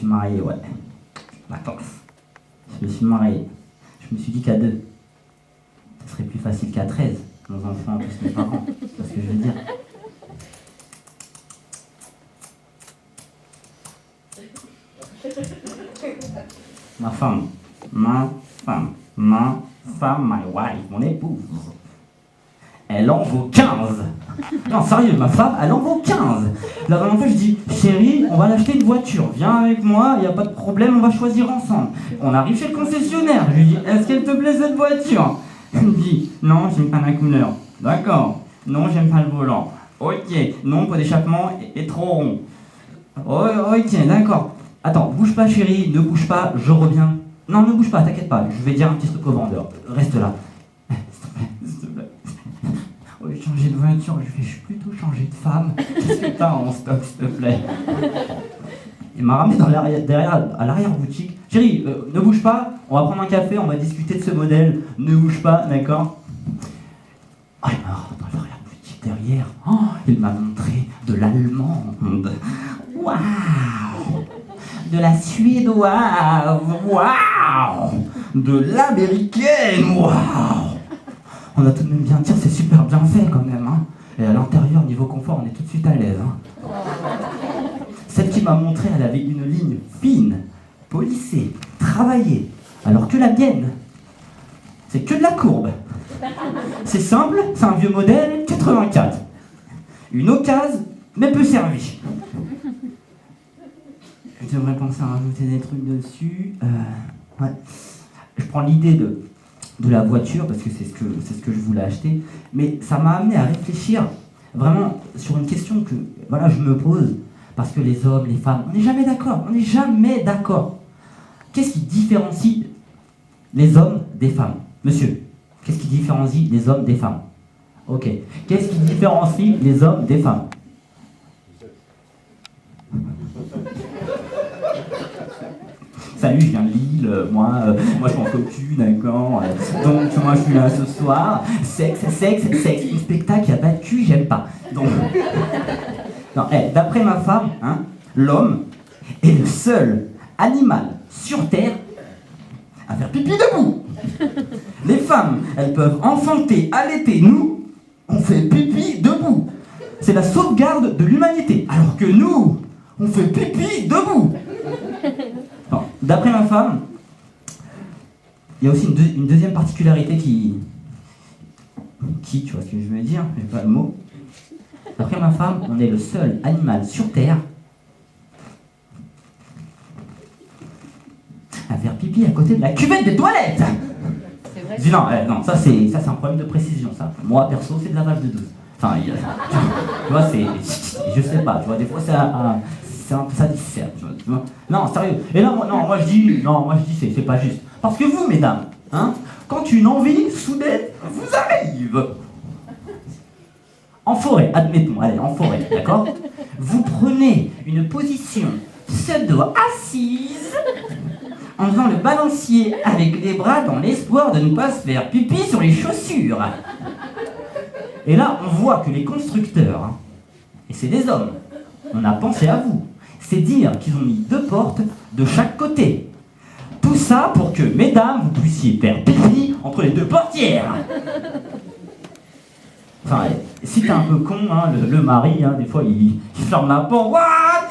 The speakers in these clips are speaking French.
suis marié, ouais. Attends, je me suis marié. Je me suis dit qu'à 2, ce serait plus facile qu'à 13. Nos enfants, plus mes parents. C'est ce que je veux dire. Ma femme, my wife, mon épouse, elle en vaut 15. Non, sérieux, ma femme, elle en vaut 15. La dernière fois, je dis, chérie, on va l'acheter une voiture, viens avec moi, il n'y a pas de problème, on va choisir ensemble. On arrive chez le concessionnaire, je lui dis, est-ce qu'elle te plaît cette voiture? Elle me dit, non, j'aime pas la couleur. D'accord, non, j'aime pas le volant. Ok, non, pot d'échappement est trop rond. Oh, ok, d'accord. Attends, bouge pas chérie, ne bouge pas, je reviens. Non, ne bouge pas, t'inquiète pas, je vais dire un petit truc au vendeur. Reste là. S'il te plaît. Au lieu de changer de voiture, je vais plutôt changer de femme. Qu'est-ce que t'as en stock, s'il te plaît? Il m'a ramené dans à l'arrière-boutique. Chérie, ne bouge pas, on va prendre un café, on va discuter de ce modèle. Ne bouge pas, d'accord? Oh, il m'a ramené dans l'arrière-boutique derrière. Oh, il m'a montré de l'allemande. Waouh! De la suédoise, waouh! De l'américaine, waouh! On a tout de même bien dire, c'est super bien fait quand même, hein. Et à l'intérieur, niveau confort, on est tout de suite à l'aise, hein. Celle qui m'a montré, elle avait une ligne fine, polissée, travaillée, alors que la mienne, c'est que de la courbe. C'est simple, c'est un vieux modèle 84. Une occasion, mais peu servie. Je devrais penser à rajouter des trucs dessus. Ouais. Je prends l'idée de la voiture parce que c'est ce que je voulais acheter. Mais ça m'a amené à réfléchir vraiment sur une question que voilà, je me pose. Parce que les hommes, les femmes, on n'est jamais d'accord. On n'est jamais d'accord. Qu'est-ce qui différencie les hommes des femmes? Monsieur, qu'est-ce qui différencie les hommes des femmes? Ok. Qu'est-ce qui différencie les hommes des femmes? Salut, je viens de Lille, moi je m'en cocu, d'accord. Donc moi je suis là ce soir. Sexe, une spectacle, il n'y a pas de cul, j'aime pas. Donc, non, d'après ma femme, hein, l'homme est le seul animal sur Terre à faire pipi debout. Les femmes, elles peuvent enfanter, allaiter. Nous, on fait pipi debout. C'est la sauvegarde de l'humanité. Alors que nous, on fait pipi debout. Non, d'après ma femme, il y a aussi une deuxième particularité qui, tu vois ce que je veux dire, j'ai pas le mot. D'après ma femme, on est le seul animal sur Terre à faire pipi à côté de la cuvette des toilettes. C'est vrai. Je dis non, ça c'est un problème de précision, ça. Moi, perso, c'est de lavage de douche. Enfin, tu vois, je sais pas, tu vois, des fois c'est un peu ça diffère, tu vois. Non, sérieux. Et là, moi je dis, c'est pas juste. Parce que vous, mesdames, hein, quand une envie soudaine vous arrive, en forêt, admettons, allez, en forêt, d'accord? Vous prenez une position pseudo-assise en faisant le balancier avec les bras dans l'espoir de ne pas se faire pipi sur les chaussures. Et là, on voit que les constructeurs, hein, et c'est des hommes, on a pensé à vous, c'est dire qu'ils ont mis 2 portes de chaque côté. Tout ça pour que, mesdames, vous puissiez faire pipi entre les 2 portières. Enfin, si t'es un peu con, hein, le mari, hein, des fois, il ferme la porte. What?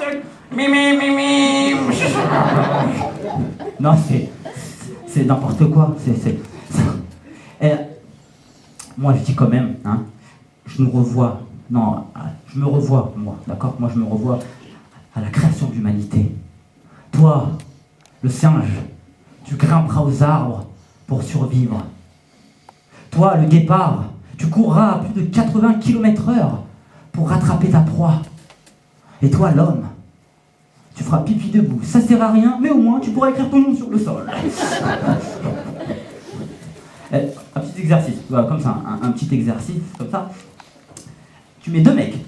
Non, c'est n'importe quoi. Et, moi, je dis quand même, hein, je me revois, moi, d'accord? Moi, je me revois à la création de l'humanité. Toi, le singe, tu grimperas aux arbres pour survivre. Toi, le guépard, tu courras à plus de 80 km/h pour rattraper ta proie. Et toi, l'homme, tu feras pipi debout. Ça sert à rien, mais au moins tu pourras écrire ton nom sur le sol. Un petit exercice, voilà, comme ça, un petit exercice, comme ça. Tu mets 2 mecs,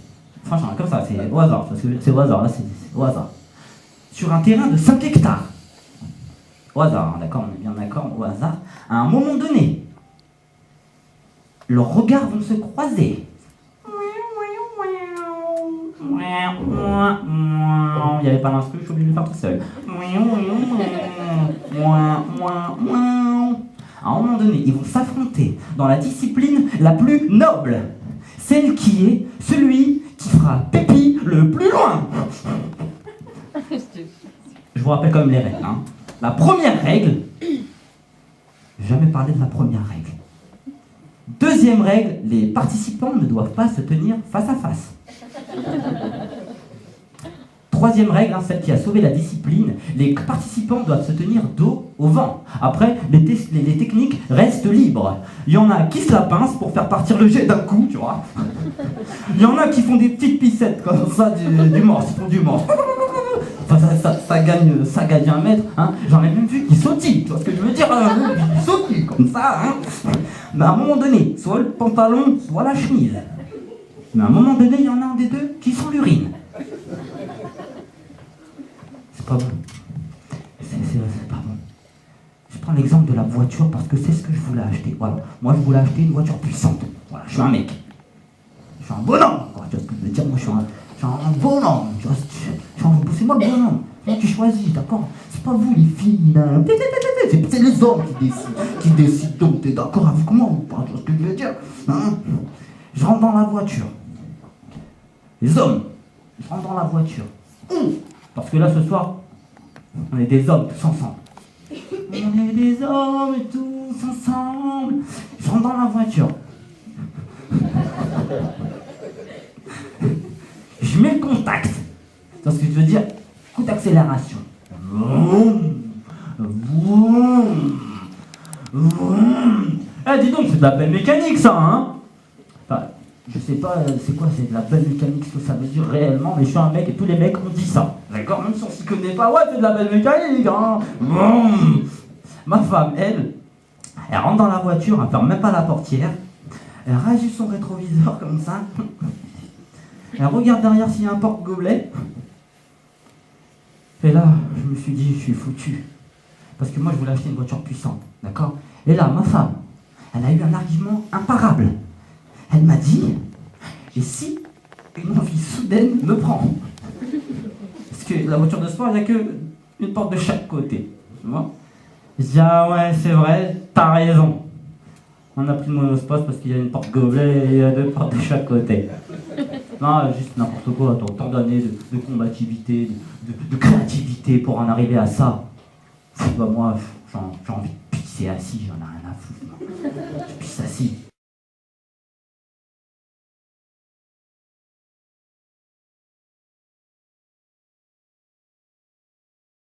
franchement, comme ça, c'est au hasard, parce que c'est au hasard, là, c'est au hasard. Sur un terrain de 5 hectares. Au hasard, hein, d'accord, on est bien d'accord, au hasard. À un moment donné, leurs regards vont se croiser. Il n'y avait pas l'instru, je suis obligé de le faire tout seul. À un moment donné, ils vont s'affronter dans la discipline la plus noble, celle qui est celui qui fera pipi le plus loin. Je vous rappelle quand même les règles. Hein. La première règle, jamais parler de la première règle. Deuxième règle, les participants ne doivent pas se tenir face à face. Troisième règle, hein, celle qui a sauvé la discipline, les participants doivent se tenir dos au vent. Après, les techniques restent libres. Il y en a qui se la pincent pour faire partir le jet d'un coup, tu vois. Il y en a qui font des petites pissettes comme ça, du morse, ils font du morse. Enfin, ça gagne 1 mètre. Hein. J'en ai même vu qui sautillent, tu vois ce que je veux dire, ils sautillent comme ça. Hein. Mais à un moment donné, soit le pantalon, soit la chemise. Mais à un moment donné, il y en a un des deux qui sent l'urine. C'est pas bon. C'est pas bon. Je prends l'exemple de la voiture parce que c'est ce que je voulais acheter. Voilà. Moi, je voulais acheter une voiture puissante. Voilà, je suis un mec. Je suis un bonhomme. Quoi. Tu vois ce que je veux dire? Moi, je suis un bonhomme. Tu vois, c'est moi le bonhomme. C'est moi qui choisis, d'accord? C'est pas vous, les filles, là. C'est les hommes qui décident. Donc, t'es d'accord avec moi ou pas? Tu vois ce que je veux dire? Hein? Je rentre dans la voiture. Les hommes, je rentre dans la voiture. Parce que là, ce soir, on est des hommes tous ensemble. On est des hommes tous ensemble. Je rentre dans la voiture. Je mets le contact. C'est ce que je veux dire. Coup d'accélération. Vroom, vroom, vroom. Eh, dis donc, c'est de la belle mécanique, ça, hein? Enfin, je sais pas, c'est quoi, c'est de la belle mécanique, ce que ça veut dire réellement, mais je suis un mec et tous les mecs ont dit ça. D'accord? Même si on s'y connaît pas, ouais, c'est de la belle mécanique, hein? Vroom. Ma femme, elle rentre dans la voiture, elle ferme même pas la portière, elle rajoute son rétroviseur comme ça, elle regarde derrière s'il y a un porte-gobelet, et là, je me suis dit, je suis foutu, parce que moi je voulais acheter une voiture puissante, d'accord? Et là, ma femme, elle a eu un argument imparable, elle m'a dit, et si une envie soudaine me prend? Parce que la voiture de sport, il n'y a qu'une porte de chaque côté, tu vois? Je dis, ah ouais, c'est vrai, t'as raison. On a pris le monospace parce qu'il y a une porte gobelet et il y a 2 portes de chaque côté. Non, juste n'importe quoi, tant d'années de combativité, de créativité pour en arriver à ça. Bah, moi, j'ai envie de pisser assis, j'en ai rien à foutre. Je pisse assis.